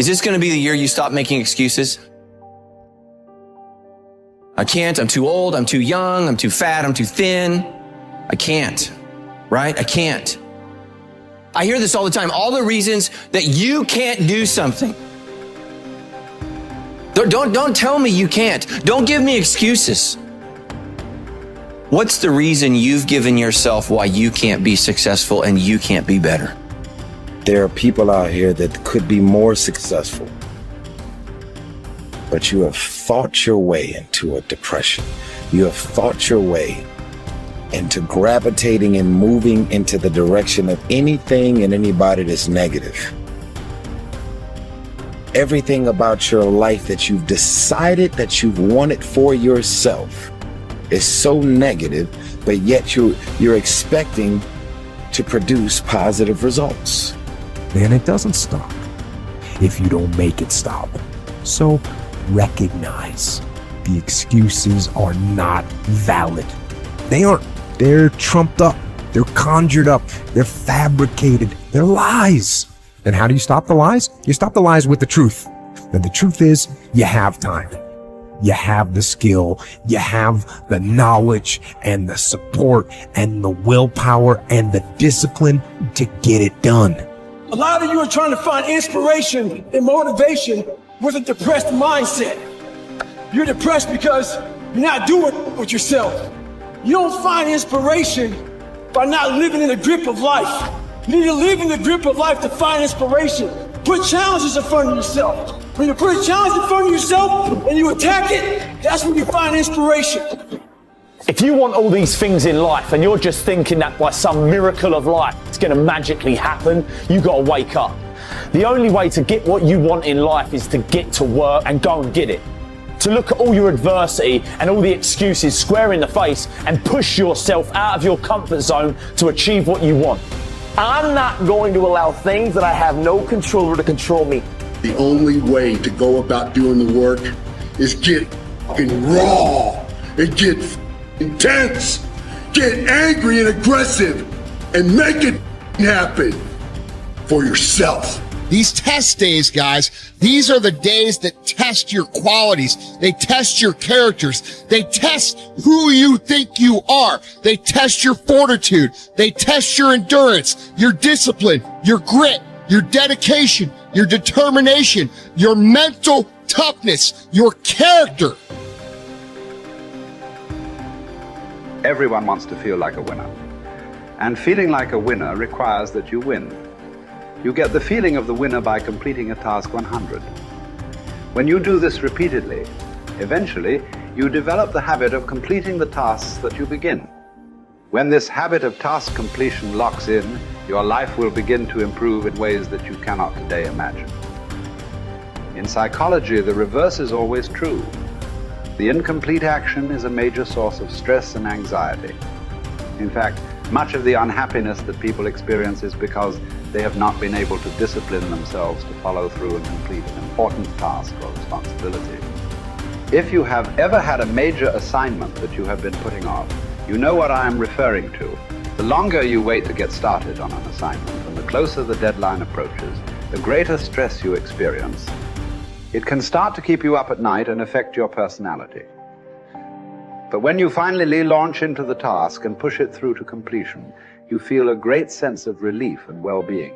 Is this going to be the year you stop making excuses? I can't, I'm too old, I'm too young, I'm too fat, I'm too thin. I can't, right? I can't. I hear this all the time, all the reasons that you can't do something. Don't tell me you can't. Don't give me excuses. What's the reason you've given yourself why you can't be successful and you can't be better? There are people out here that could be more successful, but you have thought your way into a depression. You have thought your way into gravitating and moving into the direction of anything and anybody that's negative. Everything about your life that you've decided that you've wanted for yourself is so negative, but yet you're expecting to produce positive results. And it doesn't stop if you don't make it stop. So recognize the excuses are not valid. They aren't. They're trumped up. They're conjured up. They're fabricated. They're lies. And how do you stop the lies? You stop the lies with the truth. And the truth is, you have time. You have the skill. You have the knowledge and the support and the willpower and the discipline to get it done. A lot of you are trying to find inspiration and motivation with a depressed mindset. You're depressed because you're not doing it with yourself. You don't find inspiration by not living in the grip of life. You need to live in the grip of life to find inspiration. Put challenges in front of yourself. When you put a challenge in front of yourself and you attack it, that's when you find inspiration. If you want all these things in life and you're just thinking that by some miracle of life it's going to magically happen, you got to wake up. The only way to get what you want in life is to get to work and go and get it. To look at all your adversity and all the excuses square in the face and push yourself out of your comfort zone to achieve what you want. I'm not going to allow things that I have no control over to control me. The only way to go about doing the work is get fucking raw and get intense, get angry and aggressive, and make it happen for yourself. These test days, guys, these are the days that test your qualities. They test your characters. They test who you think you are. They test your fortitude. They test your endurance, your discipline, your grit, your dedication, your determination, your mental toughness, your character. Everyone wants to feel like a winner. And feeling like a winner requires that you win. You get the feeling of the winner by completing a task 100. When you do this repeatedly, eventually you develop the habit of completing the tasks that you begin. When this habit of task completion locks in, your life will begin to improve in ways that you cannot today imagine. In psychology, the reverse is always true. The incomplete action is a major source of stress and anxiety. In fact, much of the unhappiness that people experience is because they have not been able to discipline themselves to follow through and complete an important task or responsibility. If you have ever had a major assignment that you have been putting off, you know what I am referring to. The longer you wait to get started on an assignment and the closer the deadline approaches, the greater stress you experience. It can start to keep you up at night and affect your personality. But when you finally launch into the task and push it through to completion, you feel a great sense of relief and well-being.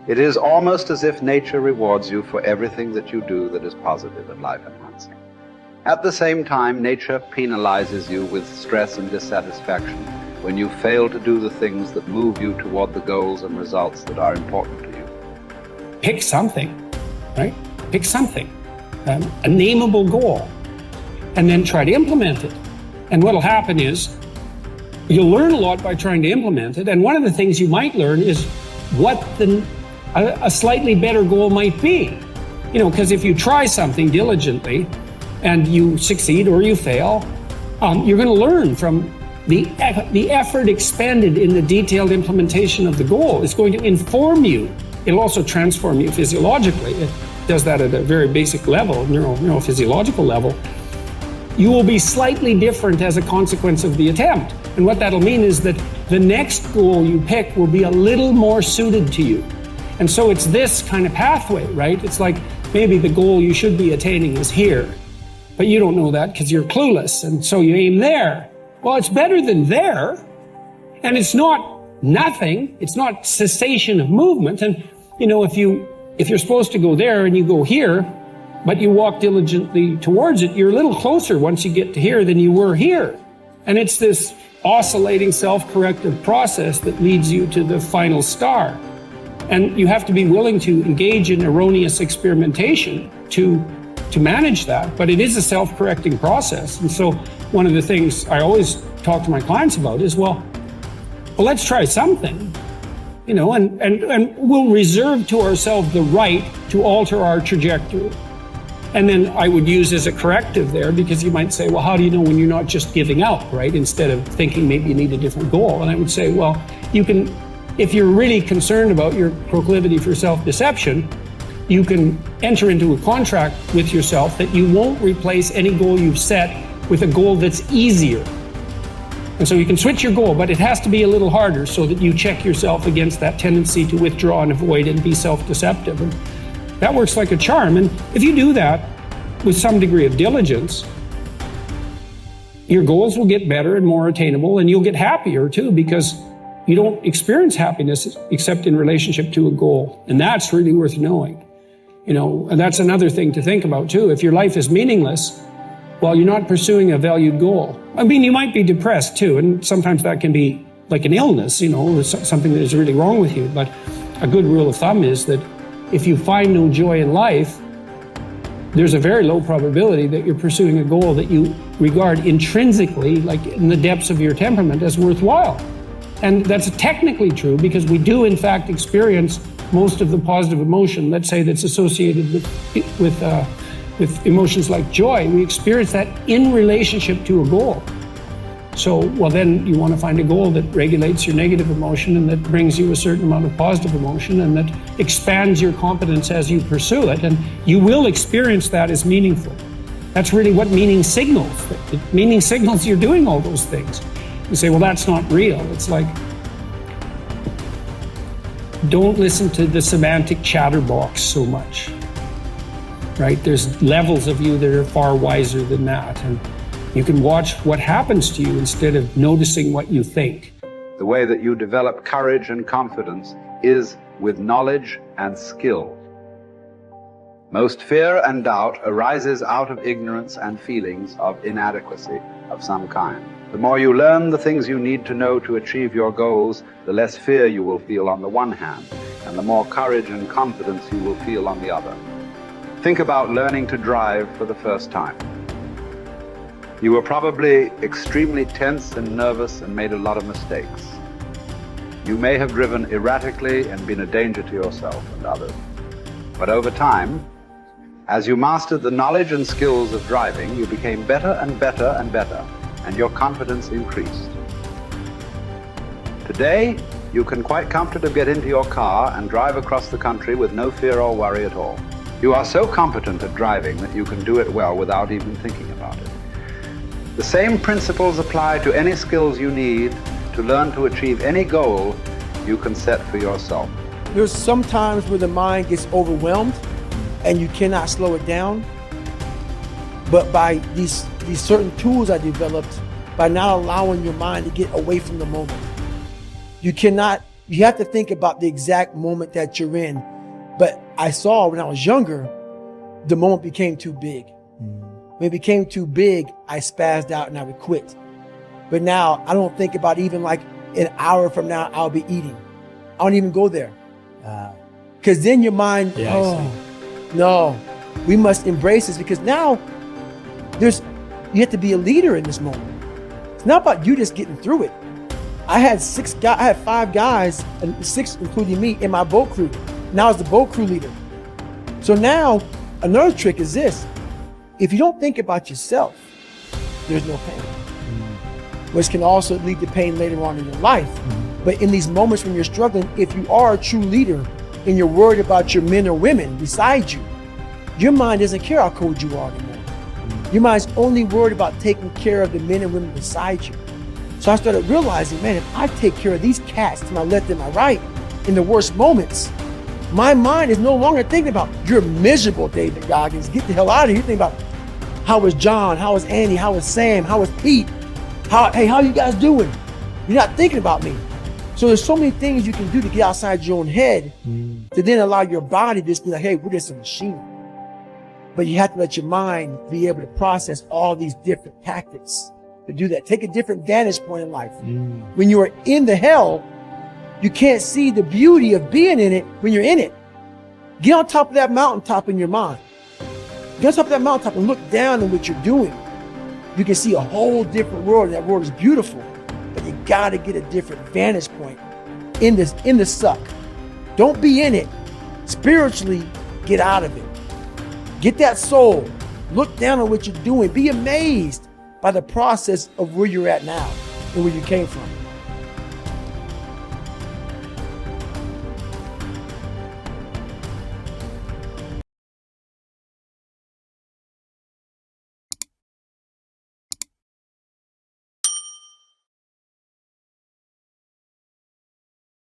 It is almost as if nature rewards you for everything that you do that is positive and life-enhancing. At the same time, nature penalizes you with stress and dissatisfaction when you fail to do the things that move you toward the goals and results that are important to you. Pick something, right? Pick something, a nameable goal, and then try to implement it. And what'll happen is you'll learn a lot by trying to implement it. And one of the things you might learn is what a slightly better goal might be. You know, because if you try something diligently and you succeed or you fail, you're going to learn from the effort expended in the detailed implementation of the goal. It's going to inform you. It'll also transform you physiologically. It does that at a very basic level, neurophysiological level. You will be slightly different as a consequence of the attempt. And what that'll mean is that the next goal you pick will be a little more suited to you. And so it's this kind of pathway, right? It's like maybe the goal you should be attaining is here, but you don't know that because you're clueless. And so you aim there. Well, it's better than there. And it's not nothing. It's not cessation of movement. And, you know, if you're supposed to go there and you go here, but you walk diligently towards it, you're a little closer once you get to here than you were here. And it's this oscillating self-corrective process that leads you to the final star. And you have to be willing to engage in erroneous experimentation to manage that, but it is a self-correcting process. And so one of the things I always talk to my clients about is, well, let's try something, you know, and we'll reserve to ourselves the right to alter our trajectory. And then I would use as a corrective there, because you might say, well, how do you know when you're not just giving up, right? Instead of thinking maybe you need a different goal. And I would say, well, you can, if you're really concerned about your proclivity for self-deception, you can enter into a contract with yourself that you won't replace any goal you've set with a goal that's easier. And so you can switch your goal, but it has to be a little harder so that you check yourself against that tendency to withdraw and avoid and be self-deceptive. And that works like a charm. And if you do that with some degree of diligence, your goals will get better and more attainable, and you'll get happier too, because you don't experience happiness except in relationship to a goal. And that's really worth knowing. You know, and that's another thing to think about too. If your life is meaningless, well, you're not pursuing a valued goal. I mean, you might be depressed too, and sometimes that can be like an illness, you know, or something that is really wrong with you. But a good rule of thumb is that if you find no joy in life, there's a very low probability that you're pursuing a goal that you regard intrinsically, like in the depths of your temperament, as worthwhile. And that's technically true, because we do in fact experience most of the positive emotion, let's say, that's associated with emotions like joy. We experience that in relationship to a goal. So, well, then you want to find a goal that regulates your negative emotion and that brings you a certain amount of positive emotion and that expands your competence as you pursue it. And you will experience that as meaningful. That's really what meaning signals. Meaning signals you're doing all those things. You say, well, that's not real. It's like, don't listen to the semantic chatterbox so much, right? There's levels of you that are far wiser than that. And you can watch what happens to you instead of noticing what you think. The way that you develop courage and confidence is with knowledge and skill. Most fear and doubt arises out of ignorance and feelings of inadequacy of some kind. The more you learn the things you need to know to achieve your goals, the less fear you will feel on the one hand, and the more courage and confidence you will feel on the other. Think about learning to drive for the first time. You were probably extremely tense and nervous and made a lot of mistakes. You may have driven erratically and been a danger to yourself and others. But over time, as you mastered the knowledge and skills of driving, you became better and better and better, and your confidence increased. Today, you can quite comfortably get into your car and drive across the country with no fear or worry at all. You are so competent at driving that you can do it well without even thinking about it. The same principles apply to any skills you need to learn to achieve any goal you can set for yourself. There's some times where the mind gets overwhelmed and you cannot slow it down. But by these certain tools I developed, by not allowing your mind to get away from the moment. You have to think about the exact moment that you're in. But I saw when I was younger, the moment became too big. When it became too big, I spazzed out and I would quit. But now I don't think about even like an hour from now, I'll be eating. I don't even go there. Because then your mind, no, we must embrace this, because now you have to be a leader in this moment. It's not about you just getting through it. I had 5 guys, and 6 including me, in my boat crew. Now I was the boat crew leader. So now another trick is this. If you don't think about yourself, there's no pain, which can also lead to pain later on in your life. But in these moments when you're struggling, if you are a true leader and you're worried about your men or women beside you, your mind doesn't care how cold you are anymore. Your mind's only worried about taking care of the men and women beside you. So I started realizing, man, if I take care of these cats to my left and my right in the worst moments, My mind is no longer thinking about, you're miserable, David Goggins. Get the hell out of here. You think about, how was John? How was Andy? How was Sam? How was Pete? Hey, how you guys doing? You're not thinking about me. So there's so many things you can do to get outside your own head to then allow your body to just be like, hey, we're just a machine. But you have to let your mind be able to process all these different tactics to do that. Take a different vantage point in life. When you are in the hell, you can't see the beauty of being in it when you're in it. Get on top of that mountaintop in your mind. Get on top of that mountaintop and look down at what you're doing. You can see a whole different world, and that world is beautiful. But you gotta get a different vantage point in the suck. Don't be in it. Spiritually, get out of it. Get that soul. Look down at what you're doing. Be amazed by the process of where you're at now and where you came from.